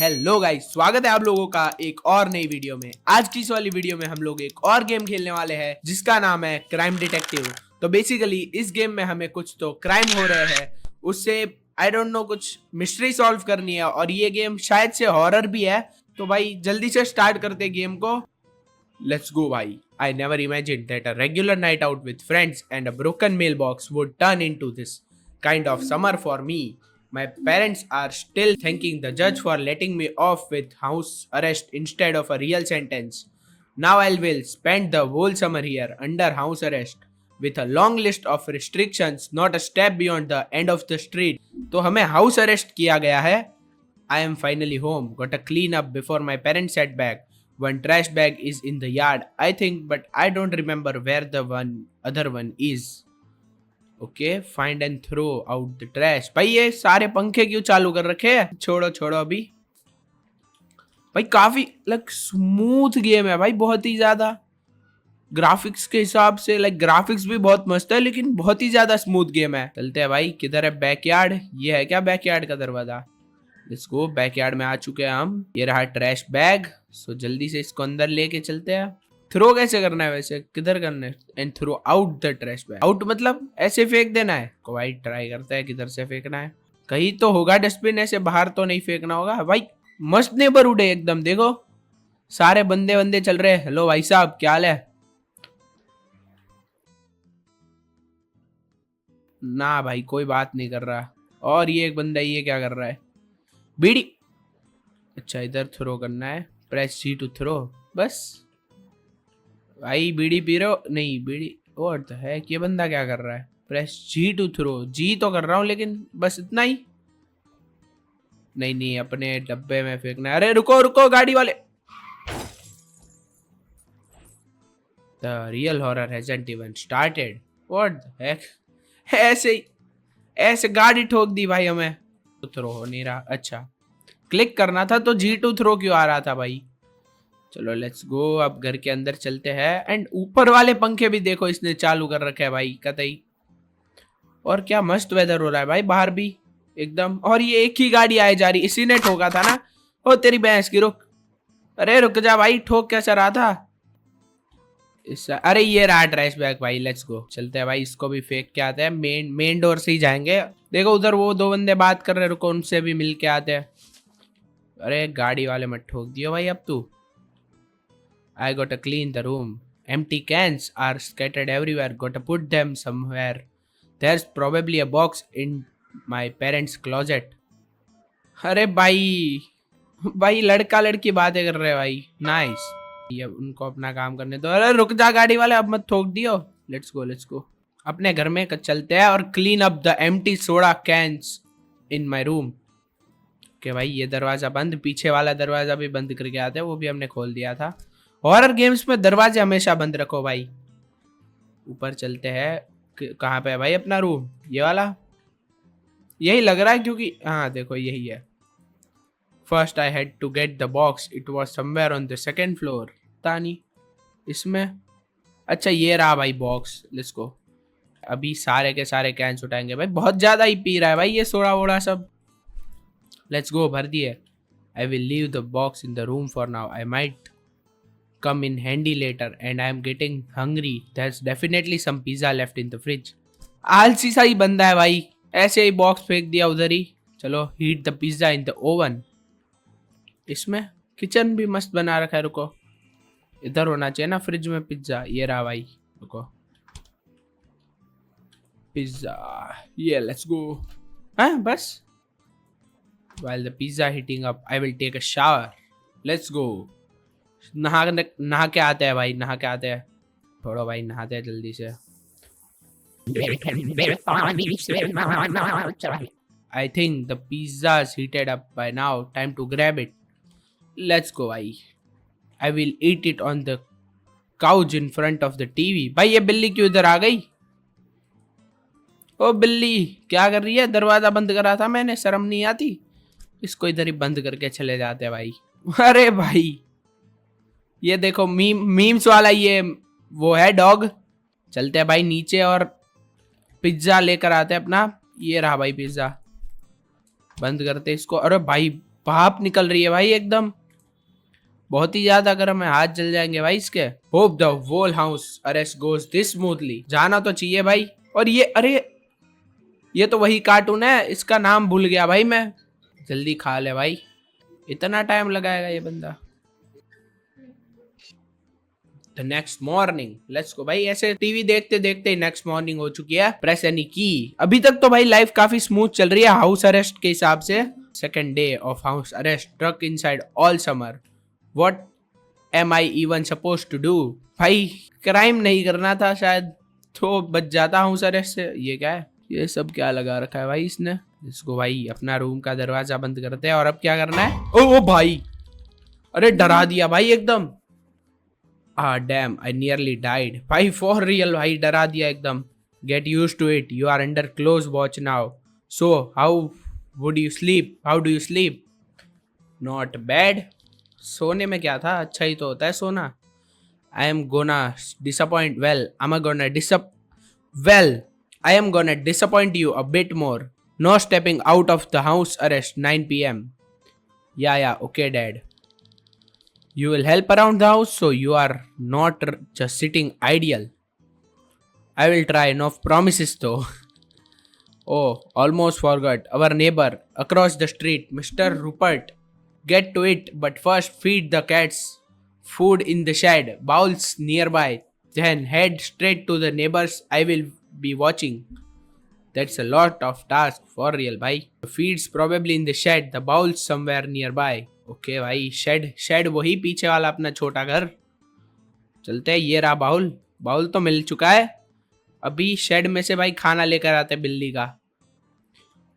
Hello guys, स्वागत है आप लोगों का एक और नई वीडियो में। आज की इस वाली वीडियो में हम लोग एक और गेम खेलने वाले हैं जिसका नाम है क्राइम डिटेक्टिव। तो बेसिकली इस गेम में हमें कुछ तो क्राइम हो रहे हैं, उससे आई डोंट नो कुछ मिस्ट्री सॉल्व करनी है और ये गेम शायद से हॉरर भी है। तो भाई जल्दी से स्टार्ट करते गेम को। लेट्स गो भाई। I never imagined that a regular night out with friends and a broken mailbox would turn into this kind of summer for me. My parents are still thanking the judge for letting me off with house arrest instead of a real sentence. Now I will spend the whole summer here under house arrest with a long list of restrictions, not a step beyond the end of the street. तो हमें house arrest किया गया है। I am finally home. Got a clean up before my parents head back. One trash bag is in the yard, I think, but I don't remember where the other one is. Okay, find and throw out the trash. भाई ये सारे पंखे क्यों चालू कर रखे हैं? छोड़ो छोड़ो अभी। भाई काफी स्मूथ गेम है भाई, बहुत ही ज्यादा। ग्राफिक्स के हिसाब से ग्राफिक्स भी बहुत मस्त है, लेकिन बहुत ही ज्यादा स्मूथ गेम है। चलते हैं भाई। किधर है बैकयार्ड? ये है क्या बैकयार्ड का दरवाजा? Let's go. बैकयार्ड में आ चुके हैं हम। ये रहा ट्रैश बैग। सो जल्दी से इसको अंदर लेके चलते हैं। थ्रो कैसे करना है वैसे? किधर करना है? And throw out the trash bag. Out मतलब ऐसे फेंक देना है को भाई। ट्राई करते हैं किधर से फेंकना है। कहीं तो होगा डस्टबिन, ऐसे बाहर तो नहीं फेंकना होगा भाई। मस्त नेबरहुड है एकदम। देखो सारे बंदे बंदे चल रहे हैं। हेलो भाई साहब, क्या हाल है? ना भाई कोई बात नहीं कर रहा। और ये एक बंदा, ये क्या कर रहा है? बीड़ी। अच्छा इधर थ्रो करना है। Press C to throw. बस भाई बीड़ी पी रहे हो? नहीं बीड़ी। और तो है कि ये बंदा क्या कर रहा है? Press G to throw. जी तो कर रहा हूँ, लेकिन बस इतना ही। नहीं नहीं, अपने डब्बे में फेंकना है। अरे रुको रुको गाड़ी वाले। The real horror hasn't even started. What the heck? ऐसे ही ऐसे गाड़ी ठोक दी भाई हमें। तो थ्रो हो नहीं रहा। अच्छा क्लिक करना था तो जी टू थ्रो क्यों आ रहा था भाई? चलो लेट्स गो। अब घर के अंदर चलते हैं। एंड ऊपर वाले पंखे भी देखो इसने चालू कर रखे है भाई कतई। और क्या मस्त वेदर हो रहा है भाई बाहर भी एकदम। और ये एक ही गाड़ी आए जा रही, इसी ने ठोका था ना? ओ तेरी भैंस की, रुक। अरे रुक जा भाई, ठोक कैसा रहा था? अरे ये रहा ट्रैश बैग भाई। Let's go. चलते हैं भाई, इसको भी फेंक के आते हैं। मेन डोर से ही जाएंगे। देखो उधर वो दो बंदे बात कर रहे हैं, रुको उनसे भी मिल के आते हैं। अरे गाड़ी वाले मत ठोक दियो भाई अब तू। I gotta clean the room. Empty cans are scattered everywhere. Gotta put them somewhere. There's probably a box in my parents' closet. अरे भाई भाई लड़का लड़की बातें कर रहे हैं भाई। नाइस। ये उनको अपना काम करने दो। अरे रुक जा गाड़ी वाले, अब मत ठोक दियो। Let's go let's go. अपने घर में चलते हैं और clean up the empty soda cans in my room. कि भाई ये दरवाजा बंद, पीछे वाला दरवाजा भी बंद करके आते हैं, वो भी हमने खोल दिया था। हॉरर गेम्स में दरवाजे हमेशा बंद रखो भाई। ऊपर चलते हैं। कहाँ पे है भाई अपना रूम? ये वाला यही लग रहा है, क्योंकि हाँ देखो यही है। First I had to get the box, it was somewhere on the second floor. तानी इसमें। अच्छा ये रहा भाई बॉक्स। Let's go. अभी सारे के सारे कैंस उठाएंगे भाई। बहुत ज्यादा ही पी रहा है भाई ये सोडा वोडा सब। लेट्स गो, भर दिए। I will leave the box in the room for now, I might come in handy later, and I am getting hungry. There's definitely some pizza left in the fridge. आलसी सा ही बंदा है भाई, ऐसे ही box फेंक दिया उधर ही। चलो heat the pizza in the oven. इसमें किचन भी मस्त बना रखा है। रुको, इधर होना चाहिए ना फ्रिज में पिज्जा। ये रहा भाई। रुको, पिज्जा। ये लेट्स गो। हाँ बस। while the pizza heating up, I will take a shower. Let's go. नहा के आते हैं भाई, नहा के आते हैं। छोड़ो भाई, नहाते हैं जल्दी से। I think the pizza is heated up by now. Time to grab it. Let's go भाई। I will eat it on the couch in front of the TV. भाई ये बिल्ली क्यों इधर आ गई? ओ बिल्ली क्या कर रही है? दरवाजा बंद करा था मैंने, शर्म नहीं आती? इसको इधर ही बंद करके चले जाते हैं भाई। अरे भाई ये देखो मीम्स वाला ये वो है डॉग। चलते हैं भाई नीचे और पिज्जा लेकर आते हैं अपना। ये रहा भाई पिज्जा। बंद करते इसको। अरे भाई भाप निकल रही है भाई एकदम, बहुत ही ज्यादा गर्म है, हाथ जल जाएंगे भाई इसके। Hope the whole house arrest goes this smoothly. जाना तो चाहिए भाई। और ये, अरे ये तो वही कार्टून है, इसका नाम भूल गया भाई मैं। जल्दी खा ले भाई, इतना टाइम लगाएगा ये बंदा। The next morning, let's go भाई। ऐसे टीवी देखते देखते नेक्स्ट मॉर्निंग हो चुकी है। प्रेस एनी की। अभी तक तो भाई लाइफ काफी स्मूथ चल रही है हाउस अरेस्ट के हिसाब से। Second day of house arrest, truck inside all summer. What am I even suppose to do? भाई क्राइम नहीं करना था शायद, तो बच जाता हाउस अरेस्ट से। ये क्या है, ये सब क्या लगा रखा है भाई इसने? इसको भाई अपना रूम का दरवाजा बंद करते हैं। और अब क्या करना है? ओ भाई, अरे डरा दिया भाई एकदम। Damn, I nearly died. भाई फॉर रियल भाई डरा दिया एकदम। Get use to it, you are under close watch now. So how would you sleep? How do you sleep? Not bad. सोने में क्या था, अच्छा ही तो होता है सोना। I am gonna disappoint, well I am gonna well I am gonna disappoint you a bit more. No stepping out of the house arrest 9 p.m. Yeah, okay, Dad. You will help around the house so you are not just sitting idle. I will try, no promises though. Oh, almost forgot. Our neighbor across the street, Mr. Rupert. Get to it, but first feed the cats food in the shed, bowls nearby. Then head straight to the neighbors. I will be watching. That's a lot of task for real भाई. The feeds probably in the shed, the bowls somewhere nearby. Okay भाई, shade वही पीछे वाला अपना छोटा घर। चलते हैं, ये रहा बाउल। बाउल तो मिल चुका है। अभी शेड में से भाई खाना लेकर आते हैं बिल्ली का।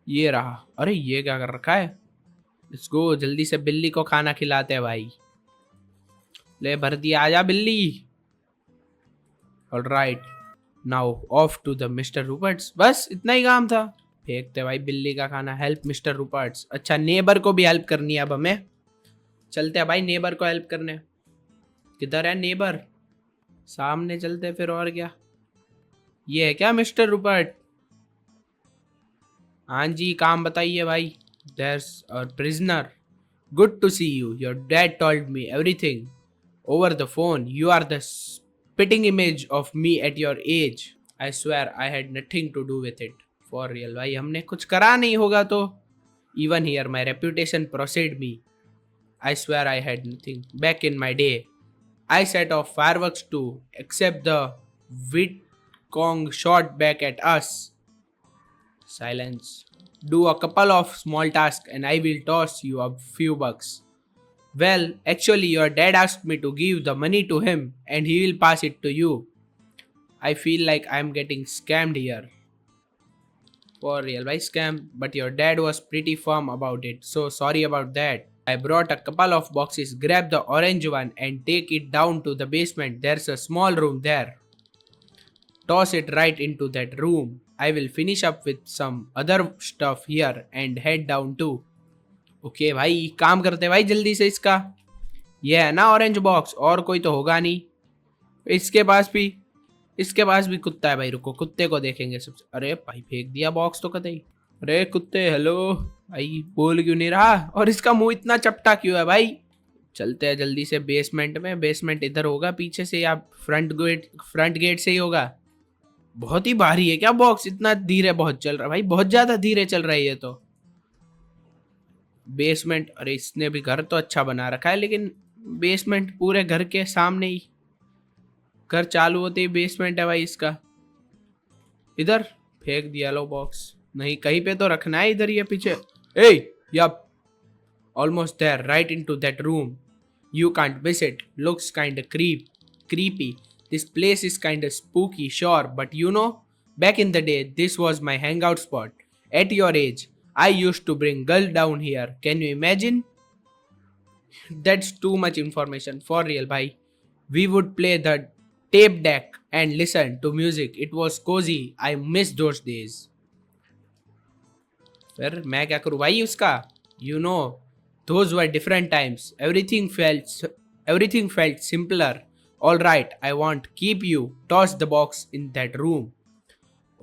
ये रहा। अरे ये क्या कर रखा है? लेट्स गो, जल्दी से बिल्ली को खाना खिलाते हैं भाई। ले भर दिया, आजा बिल्ली। Alright, now off to the mister Rupert's. बस इतना ही काम था। फेंकते भाई बिल्ली का खाना। Help mister Rupert's. अच्छा, नेबर को भी हेल्प करनी है अब हमें। चलते हैं भाई नेबर को हेल्प करने। किधर है नेबर? सामने चलते फिर, और क्या। ये है क्या मिस्टर रूपर्ट? हाँ जी, काम बताइए भाई। There's a prisoner. Good to see you. Your dad told me everything over the phone. You are the spitting image of me at your age. I swear I had nothing to do with it. For real भाई, हमने कुछ करा नहीं होगा तो। Even here my reputation preceded me. I swear I had nothing. Back in my day, I set off fireworks too, except the Vietcong shot back at us. Silence. Do a couple of small tasks and I will toss you a few bucks. Well, actually, your dad asked me to give the money to him and he will pass it to you. I feel like I'm getting scammed here. For real, why scam? But your dad was pretty firm about it, so sorry about that. I brought a couple of boxes. Grab the orange one and take it down to the basement. There's a small room there. Toss it right into that room. I will finish up with some other stuff here and head down too. Okay भाई, काम करते भाई जल्दी से इसका। ये है ना ऑरेंज बॉक्स, और कोई तो होगा नहीं। इसके पास भी कुत्ता है भाई। रुको, कुत्ते को देखेंगे सबसे। अरे भाई फेंक दिया बॉक्स तो कतई। अरे कुत्ते, हेलो भाई, बोल क्यों नहीं रहा? और इसका मुंह इतना चपटा क्यों है भाई? चलते हैं जल्दी से बेसमेंट में। बेसमेंट इधर होगा पीछे से या फ्रंट गेट से ही होगा। बहुत ही भारी है क्या बॉक्स? इतना धीरे बहुत चल रहा है भाई, बहुत ज्यादा धीरे चल रहा है ये तो। बेसमेंट, अरे इसने भी घर तो अच्छा बना रखा है, लेकिन बेसमेंट पूरे घर के सामने ही। घर चालू होते ही बेसमेंट है भाई इसका। इधर फेंक दिया लो बॉक्स। नहीं, कहीं पे तो रखना है इधर, ये पीछे। Ah yup, almost there, right into that room. You can't miss it. Looks kind creepy. This place is kind of spooky, sure, but you know, back in the day, this was my hangout spot. At your age, I used to bring girl down here. Can you imagine? That's too much information. For real, bhai. We would play the tape deck and listen to music. It was cozy. I miss those days. फिर मैं क्या करूँ भाई उसका? You know, those were different times. Everything felt simpler. All right, I won't keep you. Toss the box in that room.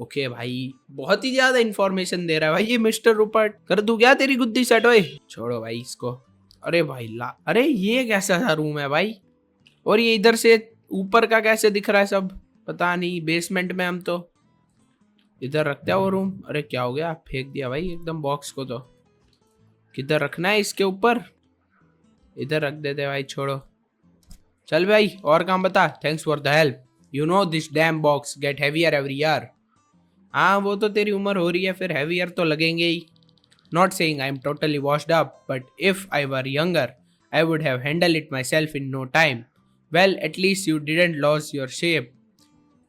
Okay भाई, बहुत ही ज्यादा information दे रहा है भाई ये मिस्टर रूपर्ट। कर दूं क्या तेरी गुद्दी सेट? ओए छोड़ो भाई इसको। अरे भाई अरे ये कैसा सा रूम है भाई? और ये इधर से ऊपर का कैसे दिख रहा है सब? पता नहीं, बेसमेंट में हम तो। इधर रखते हैं वो रूम। अरे क्या हो गया? फेंक दिया भाई एकदम बॉक्स को तो। किधर रखना है इसके ऊपर? इधर रख देते भाई, छोड़ो। चल भाई और काम बता। Thanks for the help. You know this damn box get heavier every year. हाँ वो तो तेरी उम्र हो रही है, फिर हैवियर तो लगेंगे ही। Not saying I am totally washed up, but if I were younger I would have handle it my self in no time. Well at least you didn't lose your shape.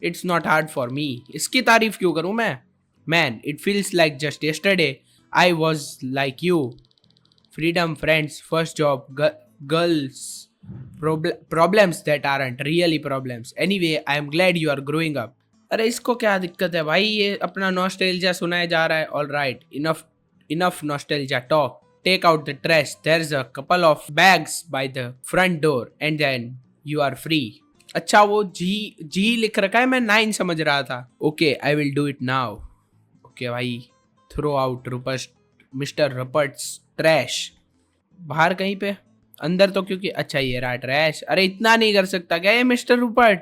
It's not hard for me. इसकी तारीफ क्यों करूं मैं? Man it feels like just yesterday I was like you. Freedom, friends, first job, girls, problems that aren't really problems. Anyway, I am glad you are growing up. अरे इसको क्या दिक्कत है भाई? ये अपना नॉस्टैल्जिया सुनाया जा रहा है। All right, enough nostalgia talk. Take out the trash, there is a couple of bags by the front door and then you are free. अच्छा वो जी लिख रखा है, मैं 9 समझ रहा था। Okay I will do it now. Okay भाई, थ्रो आउट मिस्टर रपर्ट्स ट्रैश। बाहर कहीं पे? अंदर तो क्योंकि अच्छा ये रहा ट्रैश। अरे इतना नहीं कर सकता क्या ये मिस्टर रूपर्ट?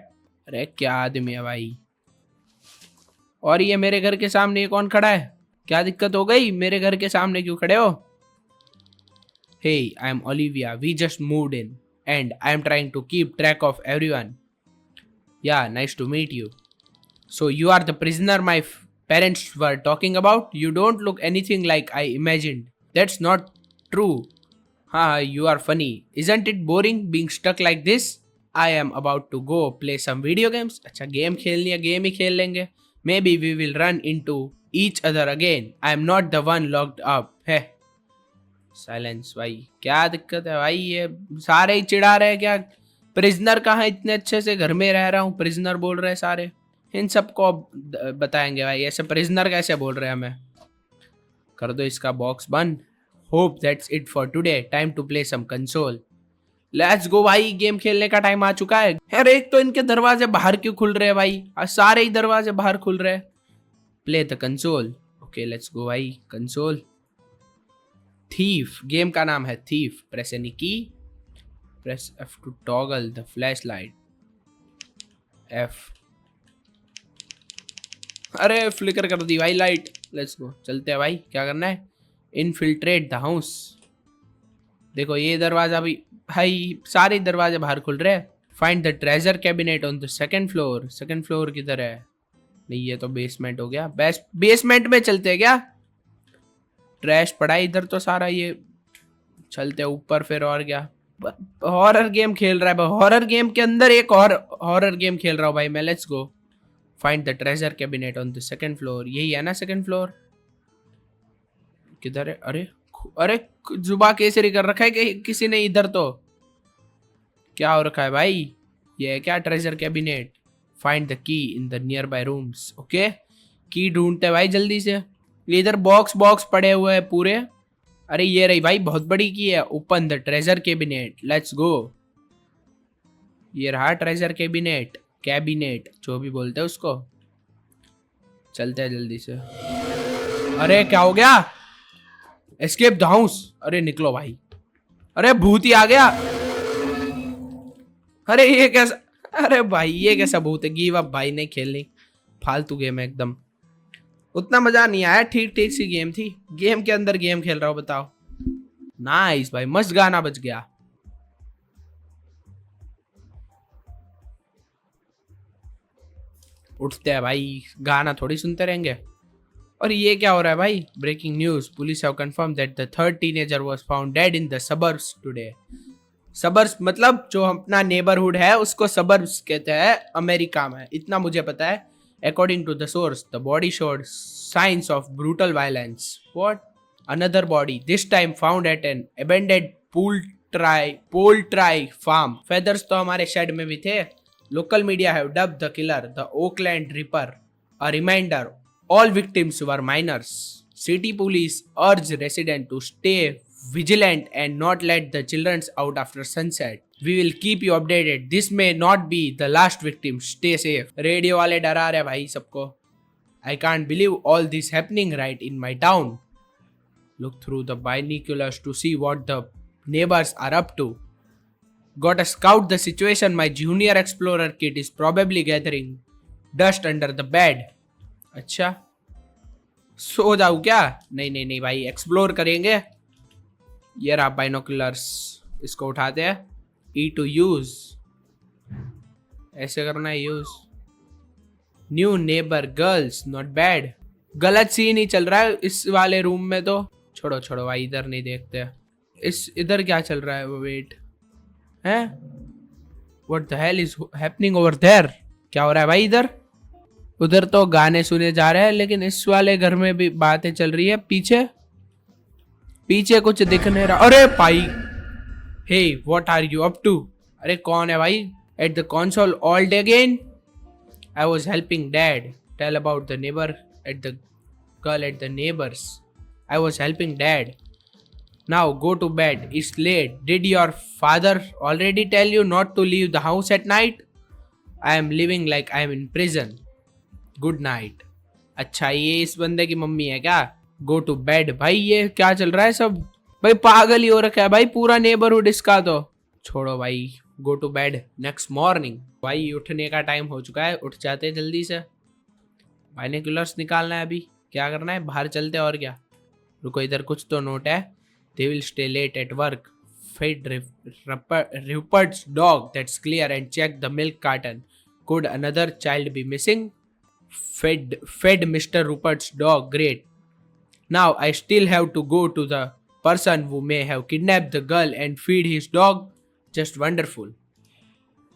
अरे क्या आदमी है भाई। और ये मेरे घर के सामने ये कौन खड़ा है? क्या दिक्कत हो गई? मेरे घर के सामने क्यों खड़े हो? Hey I am Olivia, we just moved in and I am trying to keep track of everyone. Yeah nice to meet you. So you are the prisoner my parents were talking about? You don't look anything like I imagined. That's not true. हाँ, you are funny. Isn't it boring being stuck like this? I am about to go play some video games. अच्छा game खेलनी है, game ही खेल लेंगे। Maybe we will run into each other again. I am not the one locked up. है silence भाई। क्या दिक्कत है भाई? ये सारे ही चिढ़ा रहे हैं क्या? प्रिजनर कहाँ? इतने अच्छे से घर में रह रहा हूँ, प्रिजनर बोल रहे हैं सारे। इन सबको बताएंगे भाई ऐसे प्रिजनर कैसे बोल रहे हैं हमें। कर दो इसका बॉक्स बंद। Hope that's it for today. Time to play some console. Let's go भाई, गेम खेलने का टाइम आ चुका है। यार एक तो इनके दरवाजे बाहर क्यों खुल रहे हैं भाई? आज सारे ही दरवाजे बाहर खुल रहे हैं। Play the console. Okay, let's go भाई, कंसोल। Thief, गेम का नाम है Thief. Press any key. Press F to toggle the flashlight. F. अरे फ्लिकर कर दी भाई लाइट। लेट्स गो, चलते हैं भाई। क्या करना है? Infiltrate the house. देखो ये दरवाजा भी भाई, सारे दरवाजे बाहर खुल रहे हैं। Find the treasure cabinet on the second floor. Second floor किधर है? नहीं ये तो बेसमेंट हो गया। बेसमेंट में चलते हैं क्या? ट्रैश पड़ा है इधर तो सारा। ये चलते ऊपर फिर। और क्या हॉरर गेम खेल रहा है? हॉरर गेम के अंदर एक और हॉरर गेम खेल रहा हूँ भाई मैं। Let's go. Find the treasure cabinet on the second floor. यही है ना सेकंड फ्लोर? किधर है? अरे अरे जुबा केसरी कर रखा है कि किसी ने इधर तो। क्या हो रखा है भाई? ये है क्या ट्रेजर कैबिनेट? फाइंड द की in the near by rooms. Okay की ढूंढते भाई जल्दी से। ये इधर बॉक्स पड़े हुए हैं पूरे। अरे ये रही भाई, बहुत बड़ी की है। Open the treasure cabinet. Let's go. ये रहा ट्रेजर कैबिनेट जो भी बोलते हैं उसको। चलते हैं जल्दी से। अरे क्या हो गया? Escape the house. अरे निकलो भाई। अरे भूत ही आ गया। अरे ये कैसा? अरे भाई ये कैसा भूत है? गिव अप भाई, नहीं खेलनी। फालतू गेम है एकदम। उतना मजा नहीं आया। ठीक ठीक सी गेम थी। गेम के अंदर गेम खेल रहा हूं, बताओ। नाइस भाई, मस्त गाना बज गया। उठते हैं भाई, गाना थोड़ी सुनते रहेंगे। और ये क्या हो रहा है भाई? Breaking news, police have confirm that the third teenager was found dead in the suburbs today. Suburbs मतलब जो अपना नेबरहुड है उसको सबर्ब्स कहते हैं अमेरिका में, इतना मुझे पता है। According to the source the body showed signs of brutal violence. What? Another body, this time found at an abandoned poultry farm. Feathers तो हमारे शेड में भी थे। Local media have dubbed the killer the Oakland ripper. A reminder, all victims were minors. City police urge residents to stay vigilant and not let the children out after sunset. We will keep you updated. This may not be the last victim. Stay safe. Radio वाले डरा रहे भाई सबको। I can't believe all this happening right in my town. Look through the binoculars to see what the neighbors are up to. Gotta scout the situation. My junior explorer kit is probably gathering dust under the bed. अच्छा, सो जाऊँ क्या? नहीं नहीं नहीं भाई, explore करेंगे. ये रहा बाइनोकुलर्स. इसको उठाते हैं. ई टू यूज. ऐसे करना है use. New neighbour girls, not bad. गलत सीन ही चल रहा है इस वाले रूम में तो. छोड़ो छोड़ो भाई, इधर नहीं देखते. इस इधर क्या चल रहा है? वो वेट है. What the hell is happening over there? क्या हो रहा है भाई इधर? उधर तो गाने सुने जा रहे हैं, लेकिन इस वाले घर में भी बातें चल रही है. पीछे पीछे कुछ दिख नहीं रहा. अरे भाई, hey what are you up to? अरे कौन है भाई? At the console all day again. I was helping dad tell about the neighbor at the girl at the neighbors. I was helping dad. Now go to bed. It's late. Did your father already tell you not to leave the house at night? I am living like I am in prison. Good night. अच्छा, ये इस बंदे की mummy है क्या? Go to bed. भाई ये क्या चल रहा है सब? भाई पागल ही हो रखा है भाई पूरा नेबरहुड इसका तो. छोड़ो भाई. Go to bed. Next morning. भाई उठने का टाइम हो चुका है. उठ जाते हैं जल्दी से. बाइनोकुलर्स निकालना है. अभी क्या करना है? बाहर चलते हैं. और क्या? रुको, इधर कुछ तो नोट है. They will stay late at work. Fed Rupert's dog. That's clear. And check the milk carton. Could another child be missing? Fed Mr. Rupert's dog. Great. Now I still have to go to the person who may have kidnapped the girl and feed his dog. Just wonderful.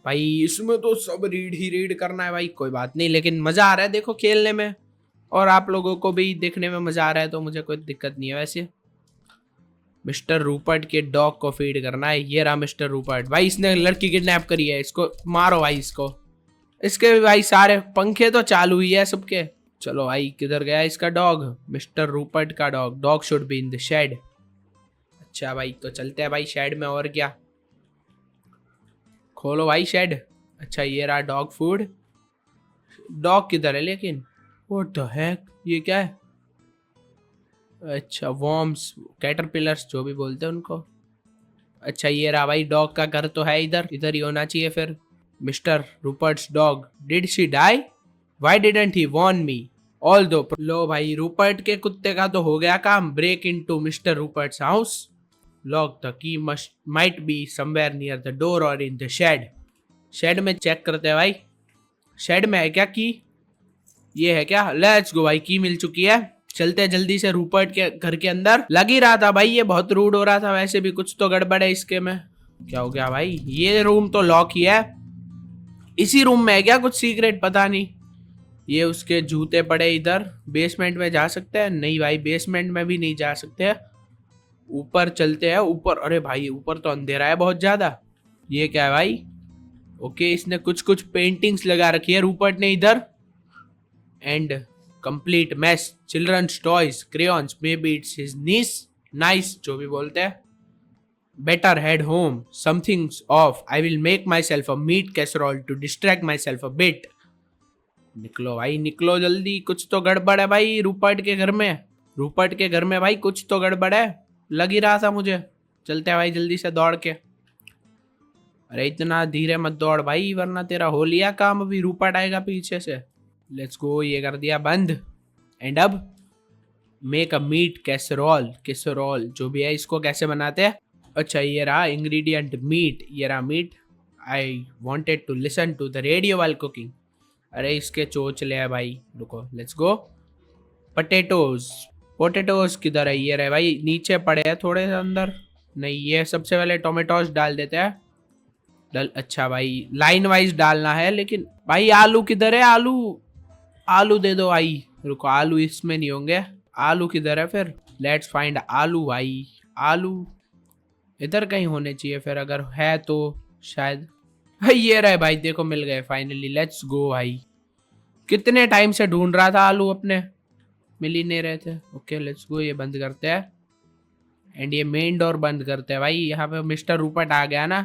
भाई इसमें तो सब read ही read करना है भाई. कोई बात नहीं, लेकिन मजा आ रहा है देखो खेलने में, और आप लोगों को भी देखने में मजा आ रहा है, तो मुझे कोई दिक्कत नहीं है वैसे. मिस्टर रूपर्ट के डॉग को फीड करना है. ये रहा मिस्टर रूपर्ट. भाई इसने लड़की किडनैप करी है. इसको मारो भाई. इसके भी भाई सारे पंखे तो चालू ही है सबके. चलो भाई, किधर गया इसका डॉग? मिस्टर रूपर्ट का dog. Dog should be in the shed. अच्छा भाई, तो चलते हैं भाई शेड में. और क्या? खोलो भाई शेड. अच्छा, ये रहा डॉग फूड. डॉग किधर है लेकिन? व्हाट द हेक, ये क्या है? अच्छा, वॉर्म्स, कैटरपिलर्स जो भी बोलते हैं उनको. अच्छा, ये रहा भाई डॉग का घर तो है इधर ही होना चाहिए फिर. Mister Rupert's dog. Did she die? Why didn't he warn me? Although. लो भाई, रूपर्ट के कुत्ते का तो हो गया काम. Break into mister Rupert's house. Lock the key might be somewhere near the door or in the shed. Shed में चेक करते हैं भाई. शेड में है क्या की? ये है क्या? लेट्स गो भाई, की मिल चुकी है. चलते हैं जल्दी से रूपर्ट के घर के अंदर. लग ही रहा था भाई ये बहुत रूड हो रहा था. वैसे भी कुछ तो गड़बड़ है इसके में. क्या हो गया भाई? ये रूम तो लॉक ही है. इसी रूम में है क्या कुछ सीक्रेट? पता नहीं. ये उसके जूते पड़े इधर. बेसमेंट में जा सकते हैं? नहीं भाई, बेसमेंट में भी नहीं जा सकते. ऊपर चलते हैं. ऊपर, अरे भाई ऊपर तो अंधेरा है बहुत ज्यादा. ये क्या है भाई? ओके, इसने कुछ कुछ पेंटिंग्स लगा रखी है रूपर्ट ने इधर. And complete mess. Childrens toys, crayons, may be it's his niece. Nice, जो भी बोलते हैं. Better head home. Somethings off. I will make my self a meat casserole to distract my self a bit. निकलो भाई निकलो जल्दी. कुछ तो गड़बड़ है भाई रूपर्ट के घर में. रूपर्ट के घर में भाई कुछ तो गड़बड़ है. लग ही रहा था मुझे. चलते हैं भाई जल्दी से दौड़ के. अरे इतना धीरे मत दौड़ भाई, वरना तेरा हो लिया काम. अभी रूपर्ट आएगा पीछे से. Let's go. ये कर दिया बंद. एंड अब make a meat casserole. Casserole जो भी है, इसको कैसे बनाते हैं? अच्छा, ये रहा इंग्रेडिएंट मीट. ये रहा meat. I wanted to listen to the radio while cooking. अरे इसके चोचले है भाई. रुको, लेट्स गो. पोटैटोज. पोटैटोज किधर है? ये रहे भाई, नीचे पड़े हैं थोड़े से अंदर. नहीं, ये सबसे पहले टोमेटोज डाल देते हैं. अच्छा भाई, लाइन वाइज डालना है. लेकिन भाई आलू किधर है? आलू दे दो भाई. रुको, आलू इसमें नहीं होंगे. आलू किधर है फिर? लेट्स फाइंड आलू भाई. आलू इधर कहीं होने चाहिए फिर, अगर है तो शायद. ये रहे भाई, देखो मिल गए फाइनली. लेट्स गो भाई. कितने टाइम से ढूंढ रहा था आलू, अपने मिल ही नहीं रहे थे. Okay let's go. ये बंद करते हैं. एंड ये मेन डोर बंद करते हैं भाई. यहाँ पे मिस्टर रूपर्ट आ गया ना.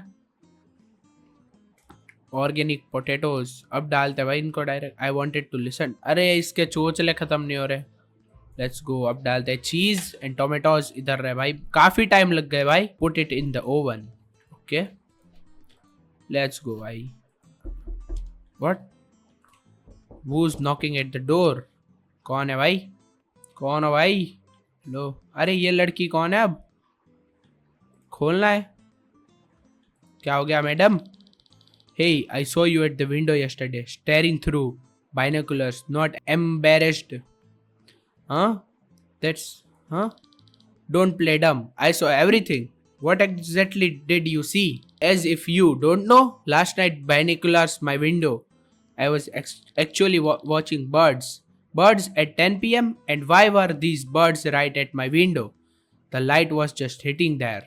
ऑर्गेनिक पोटैटोज अब डालते हैं भाई इनको direct. I wanted to listen. अरे इसके चोचले खत्म नहीं हो रहे। Let's go. अब डालते हैं चीज एंड टोमेटोज। इधर रहे भाई, काफी टाइम लग गए भाई। Put it in the oven. Okay let's go भाई। What? Who is knocking at the door? कौन है भाई? कौन है भाई? लो, अरे ये लड़की कौन है? अब खोलना है। क्या हो गया madam? Hey, I saw you at the window yesterday, staring through binoculars, not embarrassed. Huh? That's, huh? Don't play dumb. I saw everything. What exactly did you see? As if you don't know. Last night, binoculars, my window. I was actually watching birds. Birds at 10 p.m. And why were these birds right at my window? The light was just hitting there.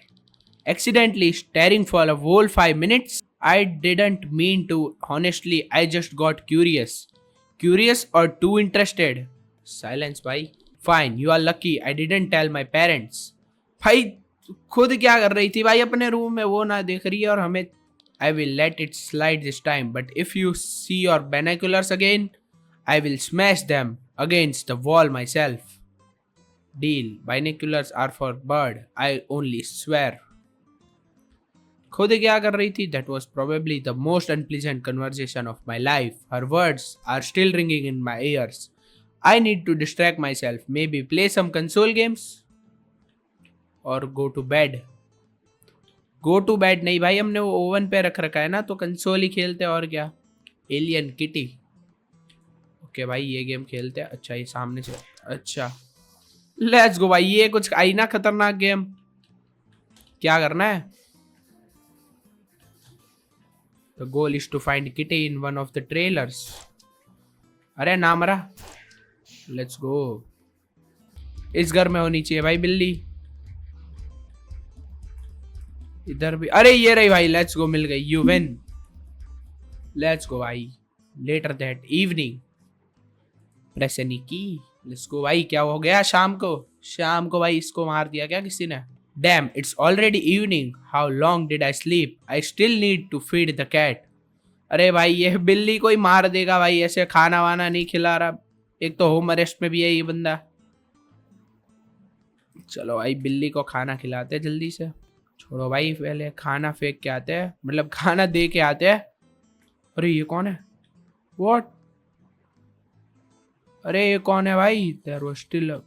Accidentally staring for a whole 5 minutes. I didn't mean to. Honestly, I just got curious. Curious or too interested? Silence, भाई. Fine, you are lucky. I didn't tell my parents. भाई खुद क्या कर रही थी भाई अपने room में, वो ना देख रही है और हमें. I will let it slide this time, but if you see your binoculars again, I will smash them against the wall myself. Deal. Binoculars are for bird. I only swear. खुद क्या कर रही थी? That was probably the most unpleasant conversation of my life. Her words are still ringing in my ears. I need to distract myself. Maybe play some console games or go to bed. Go to bed नहीं भाई, हमने वो oven पे रख रखा है ना, तो कंसोल ही खेलते हैं और क्या. Alien kitty. ओके भाई ये गेम खेलते हैं. अच्छा ये सामने से. अच्छा लेट्स गो भाई. ये कुछ आई ना खतरनाक गेम. क्या करना है? The goal is to find Kitty in one of the trailers. अरे ना मरा. Let's go. इस घर में होनी चाहिए भाई बिल्ली. इधर भी. अरे ये रही भाई. Let's go. मिल गई. You win. Let's go भाई. Later that evening. Press any key. Let's go भाई. क्या हो गया शाम को? शाम को भाई इसको मार दिया क्या किसी ने? Damn, it's already evening. How long did I sleep? I still need to feed the cat. अरे भाई ये बिल्ली कोई मार देगा भाई, ऐसे खाना वाना नहीं खिला रहा. एक तो होम अरेस्ट में भी है ये बंदा. चलो भाई बिल्ली को खाना खिलाते हैं जल्दी से. छोड़ो भाई पहले खाना फेंक के आते हैं, मतलब खाना दे के आते हैं. अरे ये कौन है? What? अरे ये कौन है भाई? There was still a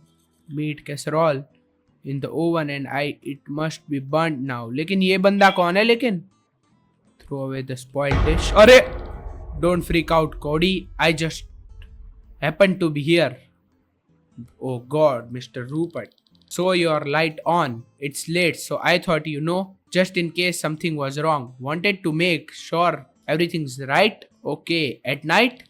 meat casserole in the oven and it must be burnt now. लेकिन ये बंदा कौन है? लेकिन throw away the spoiled dish. अरे don't freak out Cody, I just happened to be here. Oh god, Mr. Rupert, so your light on. It's late, so I thought, just in case something was wrong, wanted to make sure everything's right. Okay, at night?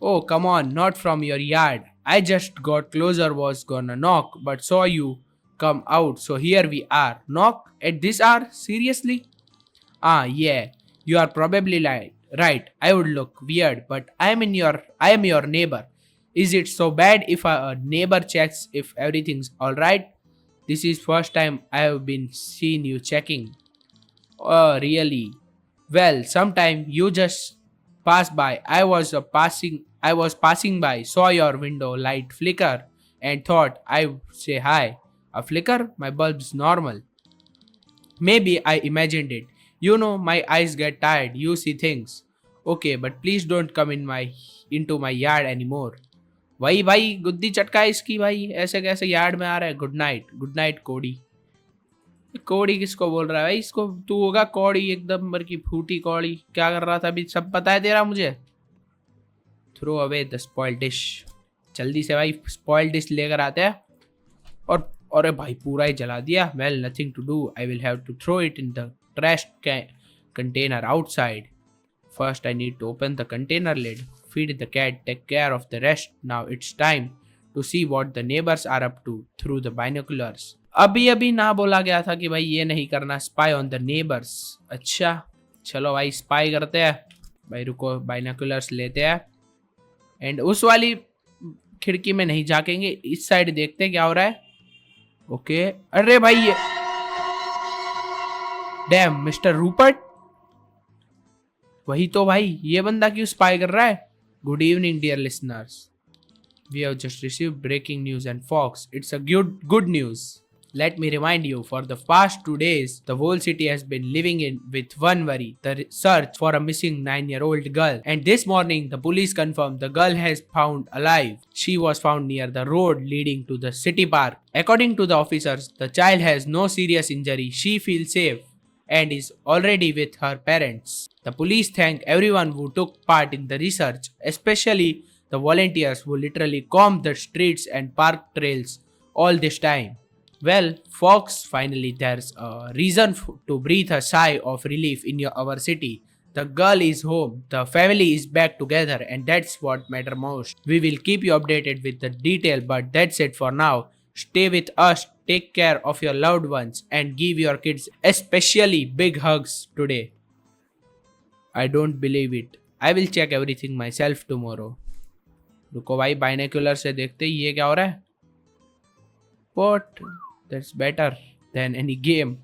Oh come on, not from your yard. I just got closer, was gonna knock, but saw you come out, so here we are. Knock at this hour? Seriously? Ah, yeah, you are probably right. I would look weird, but I am your neighbor. Is it so bad if a neighbor checks if everything's alright? This is first time I have been seen you checking. Oh, really? Well, sometime you just pass by. I was passing by, saw your window light flicker, and thought I would say hi. A flicker? My bulb's normal. Maybe I imagined it. My eyes get tired. You see things. Okay, but please don't come into my yard anymore. वही भाई गुद्दी चटका है इसकी भाई, ऐसे कैसे yard में आ रहा है. गुड नाइट कोडी. कोडी किसको बोल रहा है भाई? इसको तू होगा कौड़ी, एकदम मर की फूटी कौड़ी. क्या कर रहा था अभी? सब पता है तेरा मुझे. Throw away the spoiled dish. जल्दी से भाई स्पॉइल्ड डिश लेकर आते हैं. और अरे भाई पूरा ही जला दिया. Well nothing to do. I will have to throw it in the trash container outside. First I need to open the container lid. Feed the cat, take care of the rest. Now it's time to see what the neighbors are up to through the binoculars. अभी ना बोला गया था कि भाई ये नहीं करना. Spy on the neighbors. अच्छा चलो भाई स्पाई करते हैं भाई. रुको बाइनोकुलर्स लेते हैं एंड उस वाली खिड़की में नहीं झाकेंगे, इस साइड देखते हैं क्या हो रहा है. ओके. अरे भाई ये डैम मिस्टर रूपर्ट. वही तो भाई, ये बंदा क्यों स्पाई कर रहा है? Good evening dear listeners, we have just received breaking news and Fox, it's a good news. Let me remind you, for the past 2 days, the whole city has been living in with one worry, the search for a missing 9-year-old girl. And this morning, the police confirmed the girl has found alive. She was found near the road leading to the city park. According to the officers, the child has no serious injury. She feels safe and is already with her parents. The police thank everyone who took part in the research, especially the volunteers who literally combed the streets and park trails all this time. Well, folks, finally there's a reason to breathe a sigh of relief in our city. The girl is home, the family is back together, and that's what matters most. We will keep you updated with the detail, but that's it for now. Stay with us, take care of your loved ones, and give your kids especially big hugs today. I don't believe it. I will check everything myself tomorrow. रुको भाई, binocular से देखते ही ये क्या हो रहा है. What? That's better than any game.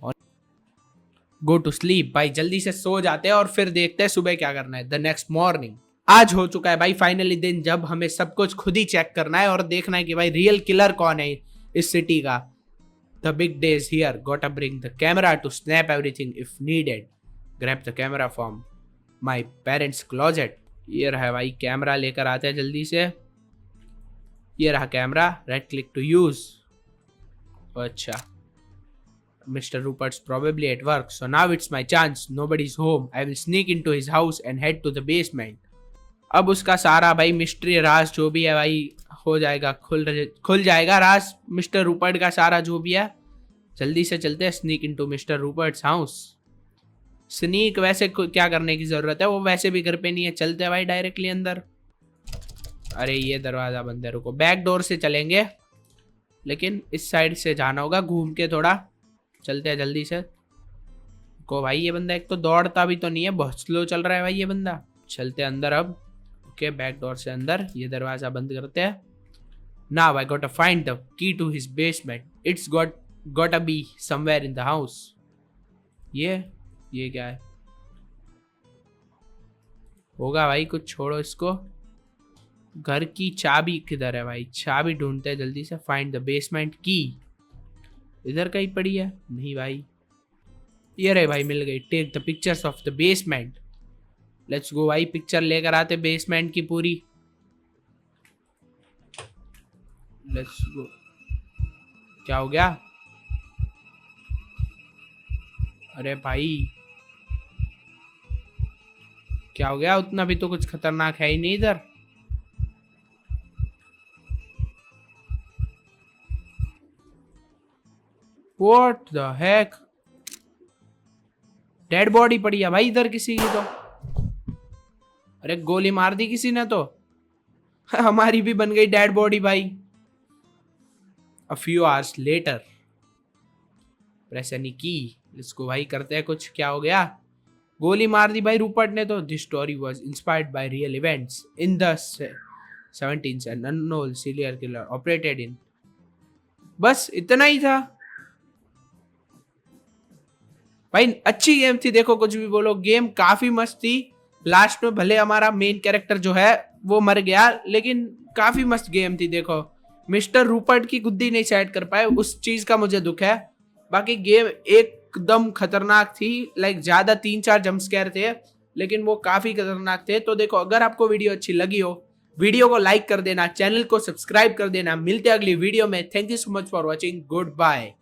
Go to sleep भाई, जल्दी से सो जाते हैं और फिर देखते हैं सुबह क्या करना है. The next morning. आज हो चुका है भाई फाइनली दिन, जब हमें सब कुछ खुद ही चेक करना है और देखना है कि भाई रियल किलर कौन है इस सिटी का. The big day is here. Gotta bring the camera to snap everything if needed. Grab the camera from my parents' closet. ये रहा भाई, कैमरा लेकर आते हैं जल्दी से. ये रहा camera, right click to use. अच्छा, mister Rupert's probably at work, so now it's my chance. Nobody's home. I will sneak into his house and head to the basement. अब उसका सारा भाई मिस्ट्री राज जो भी है भाई हो जाएगा, खुल जाएगा राज मिस्टर रूपर्ट का सारा जो भी है. जल्दी से चलते हैं sneak into mister Rupert's house. Sneak वैसे क्या करने की जरूरत है, वो वैसे भी घर पे नहीं है. चलते हैं भाई डायरेक्टली अंदर. अरे ये दरवाजा बंद है, रुको, बैक डोर से चलेंगे, लेकिन इस साइड से जाना होगा घूम के थोड़ा. चलते हैं जल्दी से. को भाई ये बंदा एक तो दौड़ता भी तो नहीं है, बहुत स्लो चल रहा है भाई ये बंदा. चलते हैं अंदर अब. ओके, बैक डोर से अंदर. ये दरवाजा बंद करते हैं. Now I got to find the key to his basement. It's got be somewhere in the house. ये क्या है? होगा भाई कुछ, छोड़ो इसको. घर की चाबी किधर है भाई? चाबी ढूंढते हैं जल्दी से. फाइंड द बेसमेंट की. इधर कहीं पड़ी है? नहीं भाई, ये रहे भाई, मिल गई. Take the pictures of the basement. Let's go भाई, पिक्चर लेकर आते बेसमेंट की पूरी. Let's go. क्या हो गया? अरे भाई क्या हो गया? उतना भी तो कुछ खतरनाक है ही नहीं इधर. What the heck? Dead body पड़ी है भाई इधर किसी की तो. अरे गोली मार दी किसी ने तो. हमारी भी बन गई डेड बॉडी भाई. A few hours later. Press any की. इसको भाई करते हैं कुछ. क्या हो गया? गोली मार दी भाई रूपर्ट ने तो. This story was inspired by real events in the 17th and unknown serial killer operated in. बस इतना ही था भाई. अच्छी गेम थी, देखो कुछ भी बोलो, गेम काफी मस्त थी. लास्ट में भले हमारा मेन कैरेक्टर जो है वो मर गया, लेकिन काफी मस्त गेम थी. देखो मिस्टर रूपर्ट की गुद्दी नहीं सेट कर पाए, उस चीज का मुझे दुख है. बाकी गेम एकदम खतरनाक थी. लाइक ज्यादा 3-4 जंप स्केयर थे, लेकिन वो काफी खतरनाक थे. तो देखो, अगर आपको वीडियो अच्छी लगी हो, वीडियो को लाइक कर देना, चैनल को सब्सक्राइब कर देना. मिलते हैं अगली वीडियो में. Thank you so much for watching. Good bye.